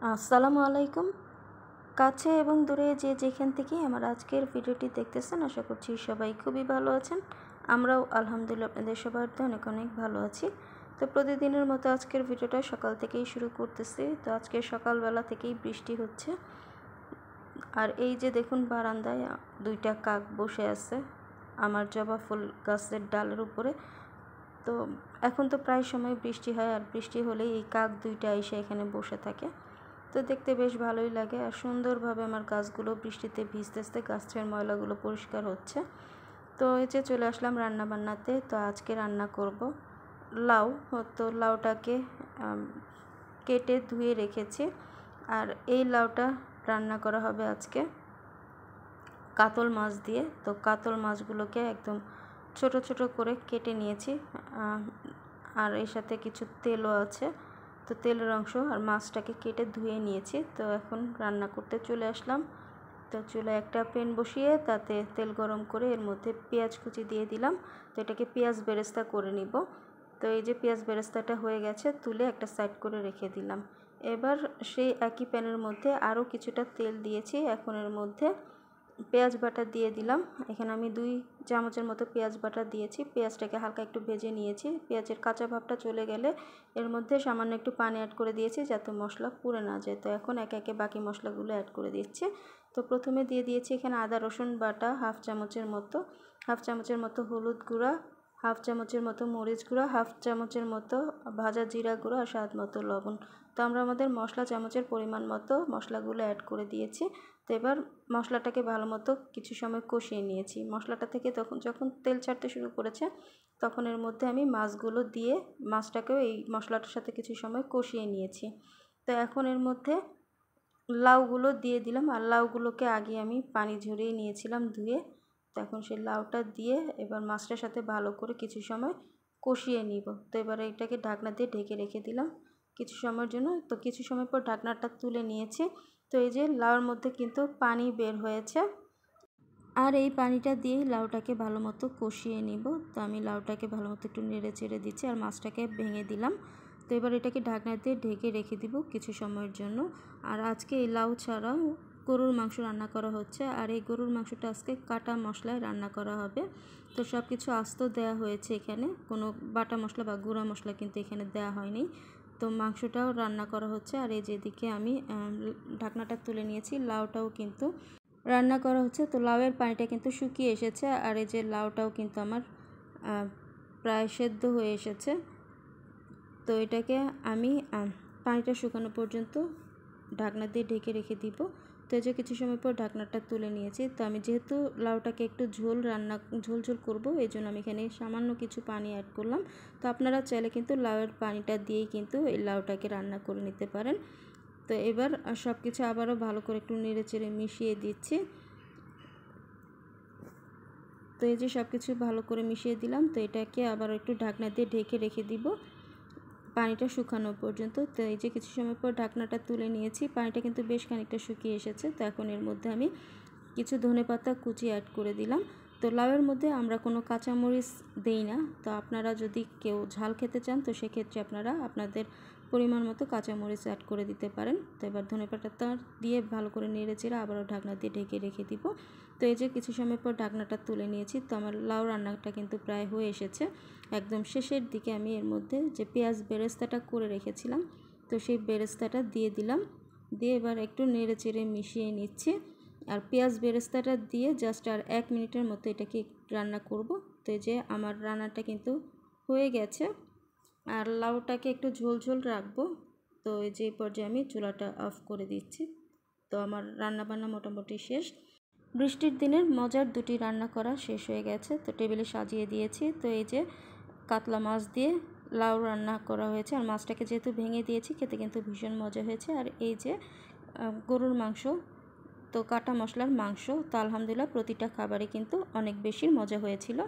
আসসালামু আলাইকুম। কাছে এবং দূরে যে যেখান থেকেই আমার আজকের ভিডিওটি দেখতেছেন, আশা করছি সবাই খুবই ভালো আছেন। আমরাও আলহামদুলিল্লাহ আপনাদের সবার অনেক অনেক ভালো আছি। তো প্রতিদিনের মতো আজকের ভিডিওটা সকাল থেকেই শুরু করতেছি। তো আজকে সকালবেলা থেকেই বৃষ্টি হচ্ছে, আর এই যে দেখুন বারান্দায় দুইটা কাক বসে আছে আমার জবা ফুল গাছের ডালের উপরে। তো এখন তো প্রায় সময় বৃষ্টি হয়, আর বৃষ্টি হলেই এই কাক দুইটা এসে এখানে বসে থাকে। তো দেখতে বেশ ভালোই লাগে, আর সুন্দরভাবে আমার গাছগুলো বৃষ্টিতে ভিজতে গাছের ময়লাগুলো পরিষ্কার হচ্ছে। তো এই যে চলে আসলাম রান্না বান্নাতে। তো আজকে রান্না করব লাউ। তো লাউটাকে কেটে ধুয়ে রেখেছি, আর এই লাউটা রান্না করা হবে আজকে কাতল মাছ দিয়ে। তো কাতল মাছগুলোকে একদম ছোট ছোট করে কেটে নিয়েছি, আর এর সাথে কিছু তেলও আছে। তো তেলের অংশ আর মাছটাকে কেটে ধুয়ে নিয়েছি। তো এখন রান্না করতে চলে আসলাম। তো চুলায় একটা প্যান বসিয়ে তাতে তেল গরম করে এর মধ্যে পেঁয়াজ কুচি দিয়ে দিলাম। তো এটাকে পেঁয়াজ বেরেস্তা করে নিব। তো এই যে পেঁয়াজ বেরেস্তাটা হয়ে গেছে, তুলে একটা সাইড করে রেখে দিলাম। এবার সেই একই প্যানের মধ্যে আরও কিছুটা তেল দিয়েছি। এখন এর মধ্যে পেঁয়াজ বাটা দিয়ে দিলাম। এখানে আমি 2 চামচের মতো পেঁয়াজ বাটা দিয়েছি। পেঁয়াজটাকে হালকা একটু ভেজে নিয়েছি। পেঁয়াজের কাঁচা ভাবটা চলে গেলে এর মধ্যে সামান্য একটু পানি অ্যাড করে দিয়েছি, যাতে মশলা পুড়ে না যায়। তো এখন একে একে বাকি মশলাগুলো অ্যাড করে দিচ্ছি। তো প্রথমে দিয়ে দিয়েছি এখানে আদা রসুন বাটা হাফ চামচের মতো হলুদ গুঁড়া, হাফ চামচের মতো মরিচ গুঁড়া, হাফ চামচের মতো ভাজা জিরা গুঁড়া, আর স্বাদ মতো লবণ। তো আমরা আমাদের মশলা চামচের পরিমাণ মতো মশলাগুলো অ্যাড করে দিয়েছি। তো এবার মশলাটাকে ভালো মতো কিছু সময় কষিয়ে নিয়েছি। মশলাটা থেকে যখন তেল ছাড়তে শুরু করেছে, তখন এর মধ্যে আমি মাছগুলো দিয়ে মাছটাকেও এই মশলাটার সাথে কিছু সময় কষিয়ে নিয়েছি। তো এখন এর মধ্যে লাউগুলো দিয়ে দিলাম, আর লাউগুলোকে আগে আমি পানি ঝরিয়ে নিয়েছিলাম ধুয়ে। তো এখন সেই লাউটা দিয়ে এবার মাছটার সাথে ভালো করে কিছু সময় কষিয়ে নিব। তো এবার এটাকে ঢাকনা দিয়ে ঢেকে রেখে দিলাম কিছু সময়ের জন্য। তো কিছু সময় পর ঢাকনাটা তুলে নিয়েছি। তো এই যে লাউর মধ্যে কিন্তু পানি বের হয়েছে, আর এই পানিটা দিয়েই লাউটাকে ভালো মতো কষিয়ে নিব। তো আমি লাউটাকে ভালো মতো একটু নেড়ে চেড়ে দিচ্ছি, আর মাছটাকে ভেঙে দিলাম। তো এবার এটাকে ঢাকনা দিয়ে ঢেকে রেখে দিব কিছু সময়ের জন্য। আর আজকে এই লাউ ছাড়াও গরুর মাংস রান্না করা হচ্ছে, আর এই গরুর মাংসটা আজকে কাটা মশলায় রান্না করা হবে। তো সব কিছু আস্ত দেওয়া হয়েছে, এখানে কোনো বাটা মশলা বা গুঁড়া মশলা কিন্তু এখানে দেওয়া হয়নি। তো মাংসটাও রান্না করা হচ্ছে, আর এই যেদিকে আমি ঢাকনাটা তুলে নিয়েছি, লাউটাও কিন্তু রান্না করা হচ্ছে। তো লাউয়ের পানিটা কিন্তু শুকিয়ে এসেছে, আর এই যে লাউটাও কিন্তু আমার প্রায় সেদ্ধ হয়ে এসেছে। তো এটাকে আমি পানিটা শুকানো পর্যন্ত ঢাকনা দিয়ে ঢেকে রেখে দিব। তো এই যে কিছু সময় পর ঢাকনাটা তুলে নিয়েছি। তো আমি যেহেতু লাউটাকে একটু ঝোল ঝোল করবো, এই জন্য আমি এখানে সামান্য কিছু পানি অ্যাড করলাম। তো আপনারা চাইলে কিন্তু লাউয়ের পানিটা দিয়েই কিন্তু এই লাউটাকে রান্না করে নিতে পারেন। তো এবার সব কিছু আবারও ভালো করে একটু নেড়ে চেড়ে মিশিয়ে দিচ্ছি। তো এই যে সব কিছু ভালো করে মিশিয়ে দিলাম। তো এটাকে আবার একটু ঢাকনা দিয়ে ঢেকে রেখে দিব পানিটা শুকানো পর্যন্ত। তো এই যে কিছু সময় পর ঢাকনাটা তুলে নিয়েছি, পানিটা কিন্তু বেশ খানিকটা শুকিয়ে এসেছে। তো এখন এর মধ্যে আমি কিছু ধনেপাতা কুচি অ্যাড করে দিলাম। তো লাউয়ের মধ্যে আমরা কোনো কাঁচামরিচ দেই না। তো আপনারা যদি কেউ ঝাল খেতে চান, তো সেক্ষেত্রে আপনারা আপনাদের পরিমাণ মতো কাঁচামরিচ অ্যাড করে দিতে পারেন। তো এবার ধনেপাতাটা দিয়ে ভালো করে নেড়ে চেড়ে আবারও ঢাকনা দিয়ে ঢেকে রেখে দিব। তো এই যে কিছু সময় পর ঢাকনাটা তুলে নিয়েছি। তো আমার লাউ রান্নাটা কিন্তু প্রায় হয়ে এসেছে। একদম শেষের দিকে আমি এর মধ্যে যে পেঁয়াজ বেরেস্তাটা করে রেখেছিলাম, তো সেই বেরেস্তাটা দিয়ে দিলাম। দিয়ে এবার একটু নেড়ে চেড়ে মিশিয়ে নিচ্ছি। আর পেঁয়াজ বেরেস্তাটা দিয়ে জাস্ট আর 1 মিনিটের মতো এটাকে রান্না করব। তো এই যে আমার রান্নাটা কিন্তু হয়ে গেছে, আর লাউটাকে একটু ঝোল ঝোল রাখবো। তো এই যে পর্যায়ে আমি চুলাটা অফ করে দিচ্ছি। তো আমার রান্নাবান্না মোটামুটি শেষ। বৃষ্টির দিনের মজার 2টি রান্না করা শেষ হয়ে গেছে। তো টেবিলে সাজিয়ে দিয়েছি। তো এই যে কাতলা মাছ দিয়ে লাউ রান্না করা হয়েছে, আর মাছটাকে যেহেতু ভেঙে দিয়েছি, খেতে কিন্তু ভীষণ মজা হয়েছে। আর এই যে গরুর মাংস, তো কাটা মশলার মাংস। তো আলহামদুলিল্লাহ প্রতিটা খাবারই কিন্তু অনেক বেশি মজা হয়েছিল।